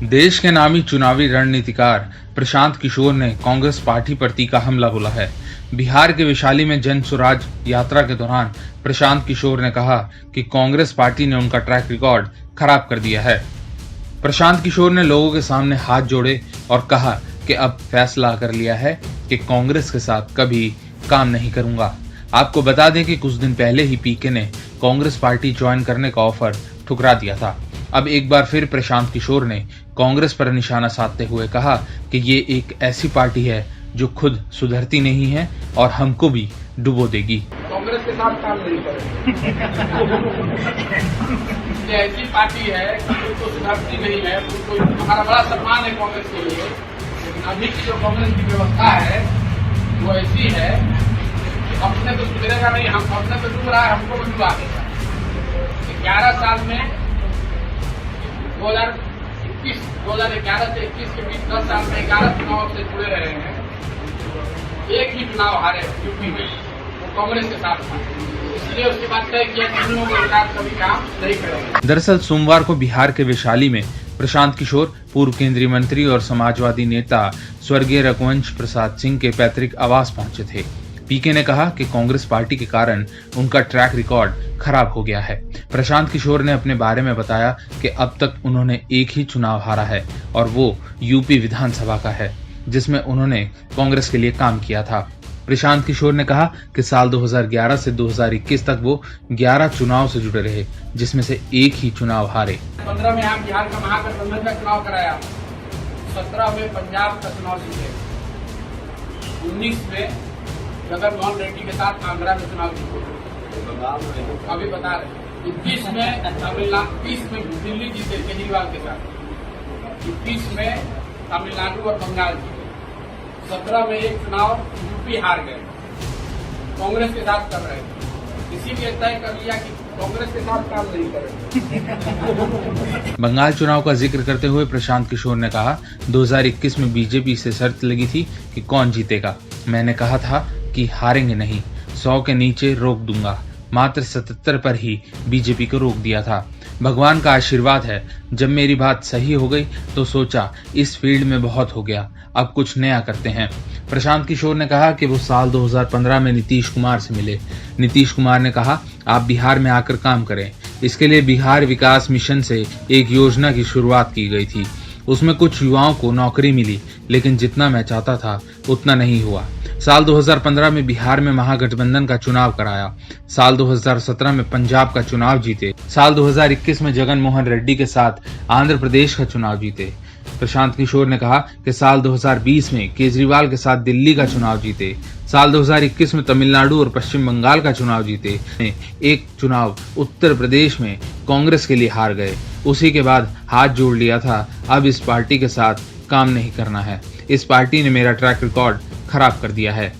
देश के नामी चुनावी रणनीतिकार प्रशांत किशोर ने कांग्रेस पार्टी पर तीखा हमला बोला है। बिहार के वैशाली में जन स्वराज यात्रा के दौरान प्रशांत किशोर ने कहा कि कांग्रेस पार्टी ने उनका ट्रैक रिकॉर्ड खराब कर दिया है। प्रशांत किशोर ने लोगों के सामने हाथ जोड़े और कहा कि अब फैसला कर लिया है कि कांग्रेस के साथ कभी काम नहीं करूंगा। आपको बता दें कि कुछ दिन पहले ही पीके ने कांग्रेस पार्टी ज्वाइन करने का ऑफर ठुकरा दिया था। अब एक बार फिर प्रशांत किशोर ने कांग्रेस पर निशाना साधते हुए कहा कि ये एक ऐसी पार्टी है जो खुद सुधरती नहीं है और हमको भी डुबो देगी। कांग्रेस के साथ काम नहीं करेंगे। ये ऐसी पार्टी है कि तो सुधरती नहीं है। तो हमारा बड़ा सम्मान है कांग्रेस के लिए, लेकिन अभी की जो कांग्रेस की व्यवस्था है वो ऐसी है कि अपने तो सुधरेगा नहीं, हम अपने तो डूब रहा है, हमको भी डुबा देगा। 11 साल में 2011 से 21 के बीच 10 साल में 11 चुनाव से जुड़े रहे हैं। एक ही चुनाव हारे यूपी में, वो कांग्रेस के साथ था। इसलिए उसके बाद तय किया कि हम लोग कभी काम नहीं करेंगे। दरअसल सोमवार को बिहार के वैशाली में प्रशांत किशोर पूर्व केंद्रीय मंत्री और समाजवादी नेता स्वर्गीय रघुवंश प्रसाद सिंह के पैतृक आवास पहुंचे थे। पीके ने कहा कि कांग्रेस पार्टी के कारण उनका ट्रैक रिकॉर्ड खराब हो गया है। प्रशांत किशोर ने अपने बारे में बताया कि अब तक उन्होंने एक ही चुनाव हारा है और वो यूपी विधानसभा का है, जिसमें उन्होंने कांग्रेस के लिए काम किया था। प्रशांत किशोर ने कहा कि साल 2011 से 2021 तक वो 11 चुनाव से जुड़े रहे, जिसमें से एक ही चुनाव हारे। 15 में हम बिहार का महागठबंधन का चुनाव कराया, 17 में पंजाब का चुनाव जीते, 19 में जगनमोहन रेड्डी के साथ आंध्रा में चुनाव जीते, अभी बता रहे 21 में तमिलनाडु, 30 में दिल्ली जीते केजरीवाल के साथ, 21 में तमिलनाडु और बंगाल जीते, 17 में एक चुनाव यूपी हार गए, कांग्रेस के साथ कर रहे थे। इसीलिए तय कर लिया कि कांग्रेस के साथ काम नहीं करेंगे। बंगाल चुनाव का जिक्र करते हुए प्रशांत किशोर ने कहा, 2021 में बीजेपी से शर्त लगी थी कि कौन जीतेगा। मैंने कहा था कि हारेंगे नहीं, 100 के नीचे रोक दूंगा। मात्र 77 पर ही बीजेपी को रोक दिया था। भगवान का आशीर्वाद है, जब मेरी बात सही हो गई तो सोचा इस फील्ड में बहुत हो गया, अब कुछ नया करते हैं। प्रशांत किशोर ने कहा कि वो साल 2015 में नीतीश कुमार से मिले। नीतीश कुमार ने कहा, आप बिहार में आकर काम करें। इसके लिए बिहार विकास मिशन से एक योजना की शुरुआत की गई थी। उसमें कुछ युवाओं को नौकरी मिली, लेकिन जितना मैं चाहता था उतना नहीं हुआ। साल 2015 में बिहार में महागठबंधन का चुनाव कराया। साल 2017 में पंजाब का चुनाव जीते। साल 2021 में जगनमोहन रेड्डी के साथ आंध्र प्रदेश का चुनाव जीते। प्रशांत किशोर ने कहा कि साल 2020 में केजरीवाल के साथ दिल्ली का चुनाव जीते। साल 2021 में तमिलनाडु और पश्चिम बंगाल का चुनाव जीते। एक चुनाव उत्तर प्रदेश में कांग्रेस के लिए हार गए। उसी के बाद हाथ जोड़ लिया था, अब इस पार्टी के साथ काम नहीं करना है। इस पार्टी ने मेरा ट्रैक रिकॉर्ड खराब कर दिया है।